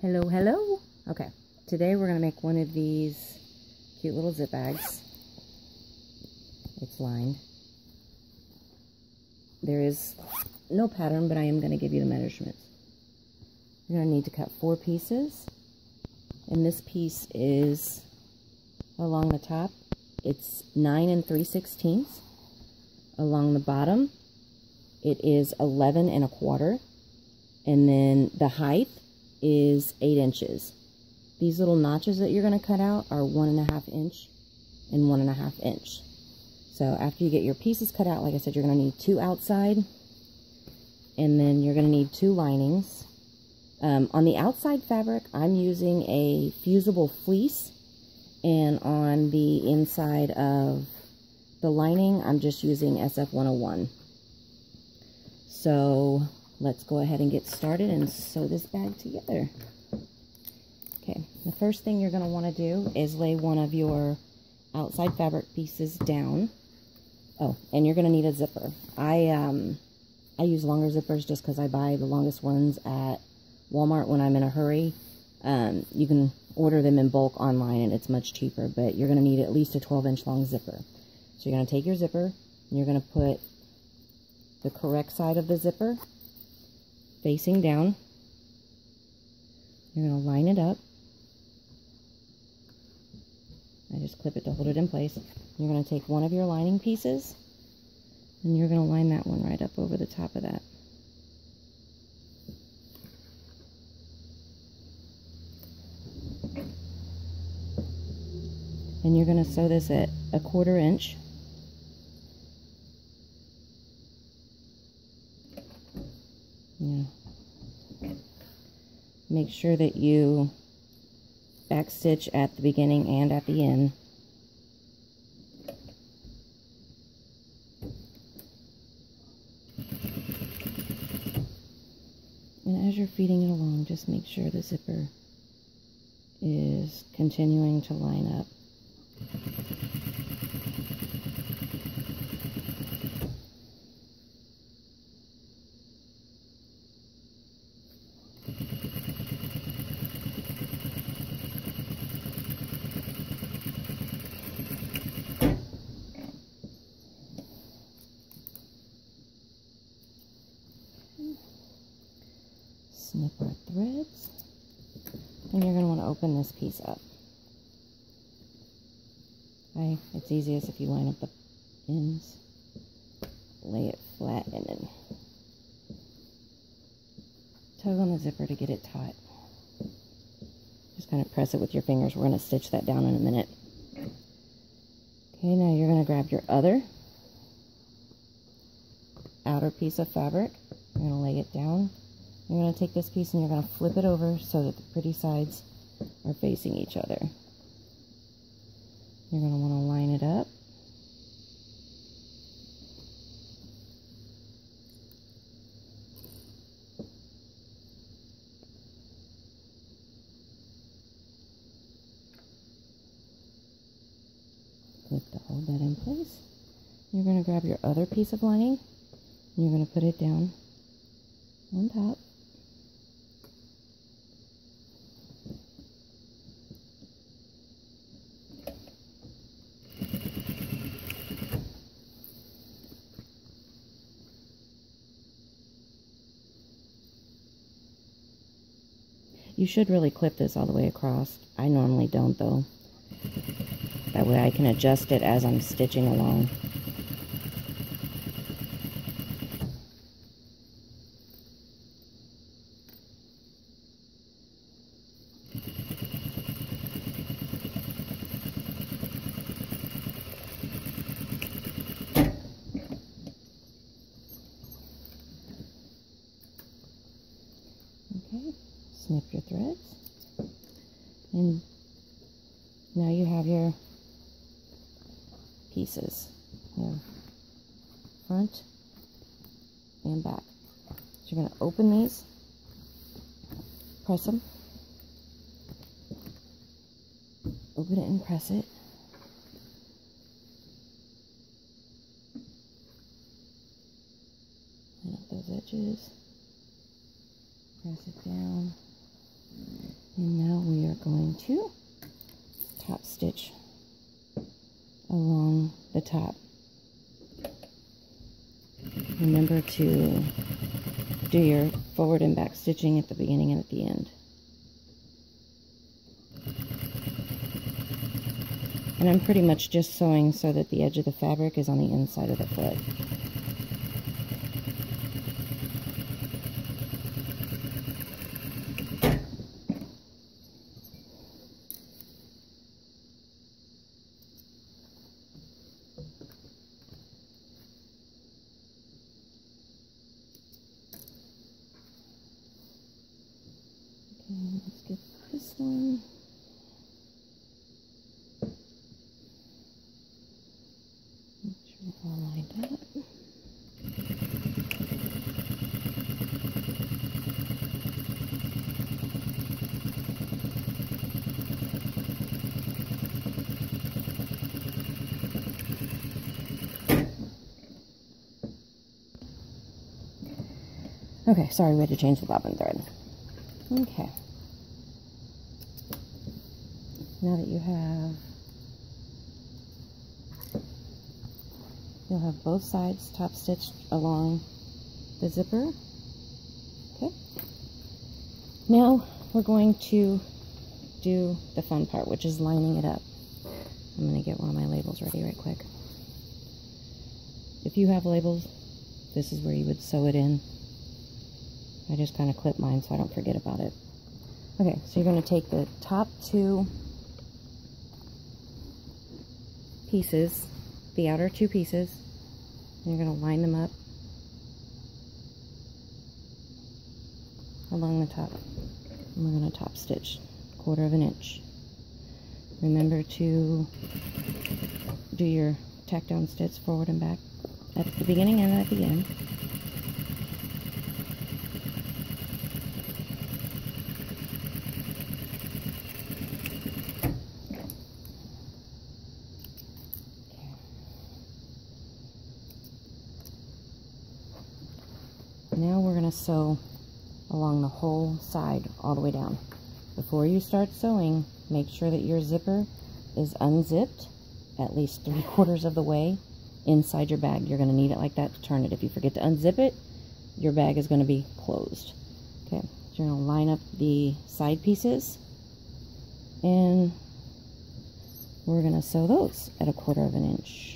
Hello, hello. Okay, today we're going to make one of these cute little zip bags. It's lined. There is no pattern, but I am going to give you the measurements. You're going to need to cut 4 pieces, and this piece is along the top. It's 9 3/16. Along the bottom, it is 11 1/4, and then the height is 8 inches. These little notches that you're going to cut out are 1.5 inch and 1.5 inch. So after you get your pieces cut out, like I said, you're going to need 2 outside, and then you're going to need 2 linings. On the outside fabric, I'm using a fusible fleece, and on the inside of the lining, I'm just using SF 101. So let's go ahead and get started and sew this bag together. Okay, the first thing you're going to want to do is lay one of your outside fabric pieces down. Oh, and you're going to need a zipper. I use longer zippers just because I buy the longest ones at Walmart when I'm in a hurry. You can order them in bulk online and it's much cheaper, but you're going to need at least a 12-inch long zipper. So you're going to take your zipper and you're going to put the correct side of the zipper facing down. You're going to line it up. I just clip it to hold it in place. You're going to take one of your lining pieces and you're going to line that one right up over the top of that. And you're going to sew this at 1/4 inch. Yeah. Make sure that you back stitch at the beginning and at the end. And as you're feeding it along, just make sure the zipper is continuing to line up. Snip our threads, and you're going to want to open this piece up. It's easiest if you line up the ends, lay it flat, and then tug on the zipper to get it taut. Just kind of press it with your fingers. We're going to stitch that down in a minute. Okay, now you're going to grab your other outer piece of fabric. You're going to lay it down. You're going to take this piece and you're going to flip it over so that the pretty sides are facing each other. You're going to want to line it up. Clip to hold that in place. You're going to grab your other piece of lining and you're going to put it down on top. You should really clip this all the way across. I normally don't though. That way I can adjust it as I'm stitching along. Okay. Snip your threads, and now you have your pieces, your front and back. So you're going to open these, press them, open it and press it. Line up those edges. Press it down. And now we are going to top stitch along the top. Remember to do your forward and back stitching at the beginning and at the end. And I'm pretty much just sewing so that the edge of the fabric is on the inside of the foot. Okay, let's get this one. Make sure it's all lined up. Okay, sorry, we had to change the bobbin thread. Okay. Now that you'll have both sides top stitched along the zipper. Okay. Now we're going to do the fun part, which is lining it up. I'm going to get one of my labels ready right quick. If you have labels, this is where you would sew it in. I just kind of clip mine so I don't forget about it. Okay, so you're going to take the top two pieces, the outer two pieces, and you're going to line them up along the top. And we're going to top stitch 1/4 inch. Remember to do your tack down stitch forward and back at the beginning and at the end. Now we're going to sew along the whole side all the way down. Before you start sewing, make sure that your zipper is unzipped at least 3/4 of the way inside your bag. You're going to need it like that to turn it. If you forget to unzip it, your bag is going to be closed. Okay, so you're going to line up the side pieces and we're going to sew those at 1/4 inch.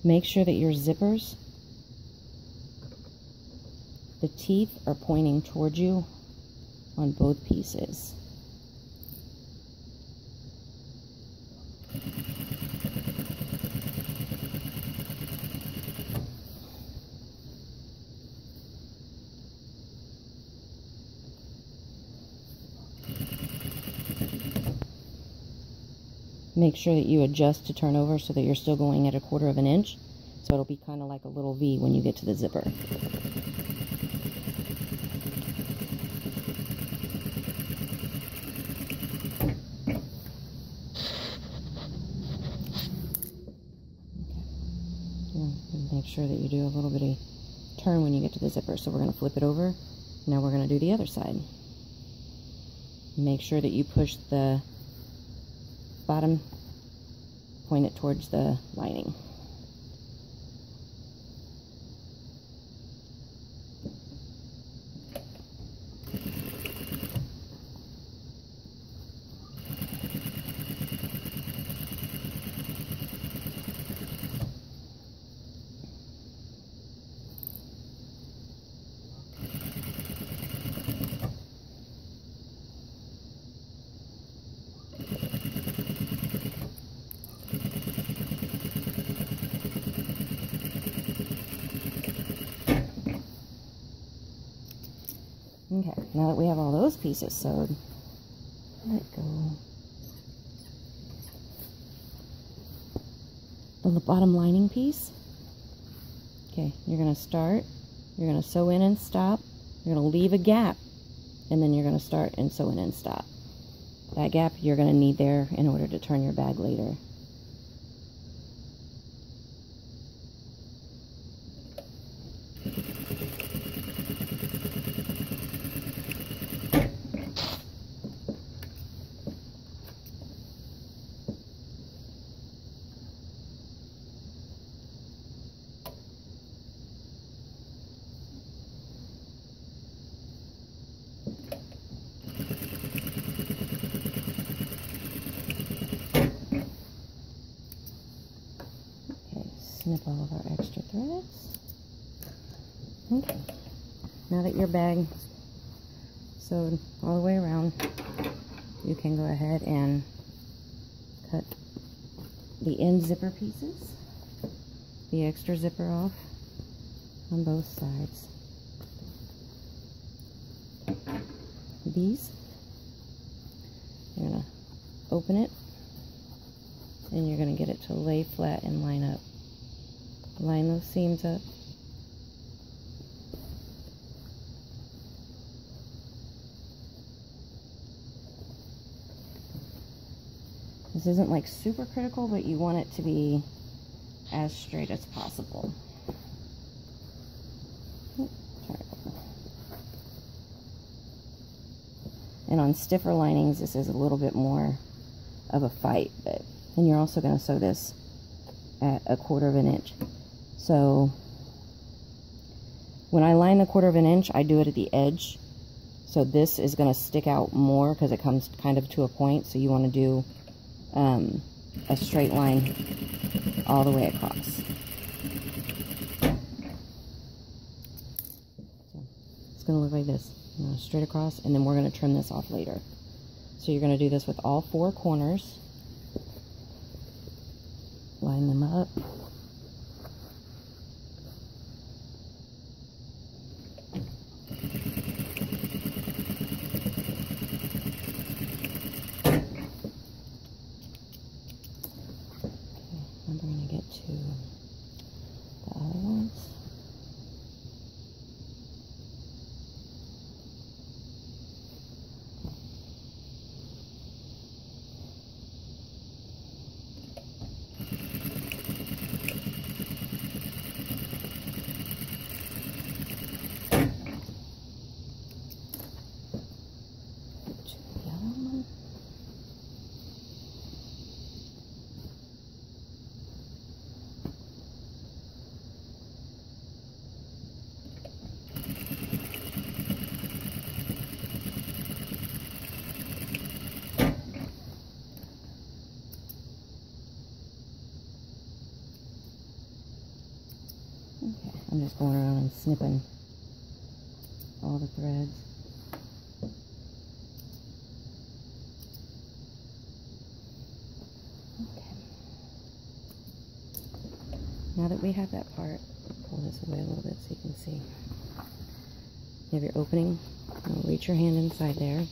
Make sure that your zippers, the teeth are pointing towards you on both pieces. Make sure that you adjust to turn over so that you're still going at 1/4 inch. So it'll be kind of like a little V when you get to the zipper. Okay. Make sure that you do a little bitty turn when you get to the zipper. So we're going to flip it over. Now we're going to do the other side. Make sure that you push the bottom, point it towards the lining. Okay, now that we have all those pieces sewed, let go. The bottom lining piece. Okay, you're going to start, you're going to sew in and stop, you're going to leave a gap, and then you're going to start and sew in and stop. That gap you're going to need there in order to turn your bag later. snip all of our extra threads. Okay, now that your bag sewed all the way around, you can go ahead and cut the end zipper pieces, the extra zipper off on both sides. These, you're going to open it and you're going to get it to lay flat and line up. Line those seams up. This isn't like super critical, but you want it to be as straight as possible. And on stiffer linings, this is a little bit more of a fight, but and you're also going to sew this at 1/4 of an inch. So when I line the 1/4 of an inch, I do it at the edge. So this is going to stick out more because it comes kind of to a point. So you want to do a straight line all the way across. So it's going to look like this. Straight across, and then we're going to trim this off later. So you're going to do this with all 4 corners. Line them up. We're going to get to the other ones. Okay, I'm just going around and snipping all the threads. Okay. Now that we have that part, pull this away a little bit so you can see. You have your opening. Reach your hand inside there.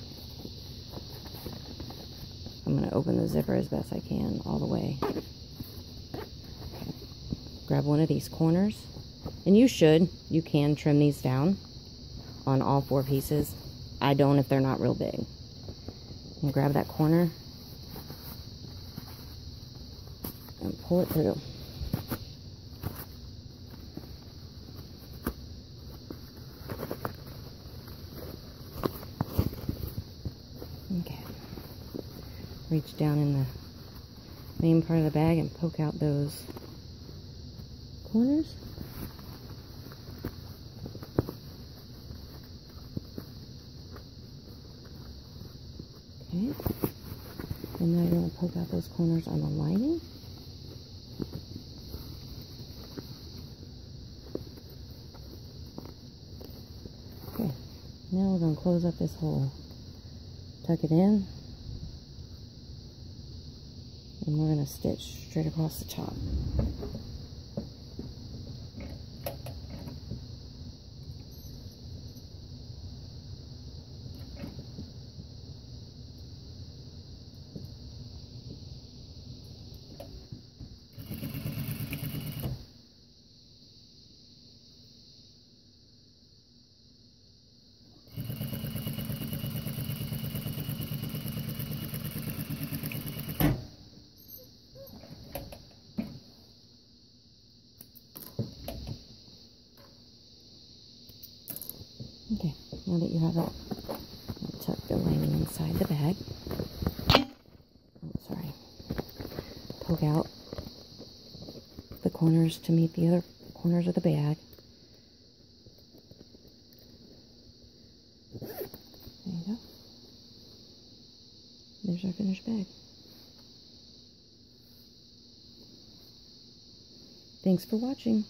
I'm going to open the zipper as best I can all the way. Okay. Grab one of these corners. And you can trim these down on all 4 pieces. I don't if they're not real big. And grab that corner and pull it through. Okay. Reach down in the main part of the bag and poke out those corners. Okay, and now you're going to poke out those corners on the lining. Okay, now we're going to close up this hole. Tuck it in, and we're going to stitch straight across the top. Okay, now that you have that, I'll tuck the lining inside the bag. Oh, sorry. Poke out the corners to meet the other corners of the bag. There you go. There's our finished bag. Thanks for watching.